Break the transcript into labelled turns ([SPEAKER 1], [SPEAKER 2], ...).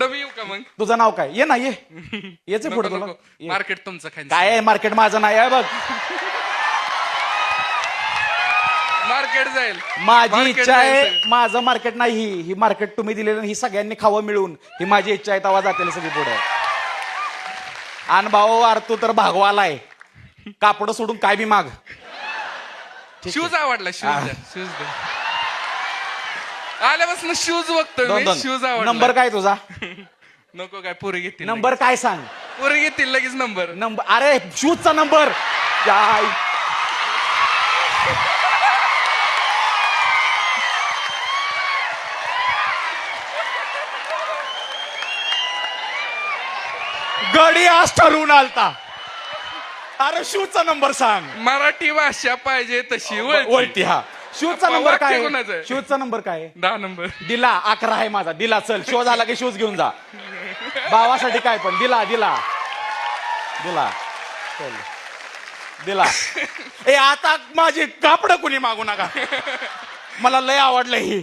[SPEAKER 1] येऊ का मग?
[SPEAKER 2] तुझं नाव काय? ये ना ये याचे पुढे तुला ये.
[SPEAKER 1] मार्केट तुमचं खायचं.
[SPEAKER 2] काय आहे मार्केट? माझं नाही आहे बघ.
[SPEAKER 1] मार्केट जाईल.
[SPEAKER 2] माझी
[SPEAKER 1] Market
[SPEAKER 2] इच्छा आहे.
[SPEAKER 1] जाईल सगळं.
[SPEAKER 2] माझं मार्केट नाही. ही मार्केट तुम्ही दिलेलं ही सगळ्यांनी खावं मिळून ही माझी इच्छा आहे. तवा जातील सगळी पुढे. आणि भाऊ अरे तू तर भागवालाय. कापड सोडून काय बी माग.
[SPEAKER 1] शूज आवडला. शूज आल्यापासून शूज बघतोय
[SPEAKER 2] दोन
[SPEAKER 1] मी.
[SPEAKER 2] दोन
[SPEAKER 1] शूज आवडला.
[SPEAKER 2] नंबर काय तुझा?
[SPEAKER 1] नको काय पुरी घेतील.
[SPEAKER 2] नंबर काय सांग?
[SPEAKER 1] पुरी घेतील लगेच नंबर.
[SPEAKER 2] नंबर अरे शूजचा नंबर काय? गडी आज ठरवून आलता. अरे शूजचा नंबर सांग.
[SPEAKER 1] मराठी भाषा पाहिजे तशी
[SPEAKER 2] वळती हा. शूजचा
[SPEAKER 1] अप्पा,
[SPEAKER 2] नंबर
[SPEAKER 1] वाक्य
[SPEAKER 2] काय?
[SPEAKER 1] कोणाचं आहे?
[SPEAKER 2] शूजचा नंबर काय?
[SPEAKER 1] 10 नंबर.
[SPEAKER 2] दिला 11 आहे माझा. दिला चल शो झाला की शूज घेऊन जा. भावासाठी काय पण दिला दिला दिला चल दिला. ए आता माझी कापड कुणी मागू नका. मला लय आवडलं ही.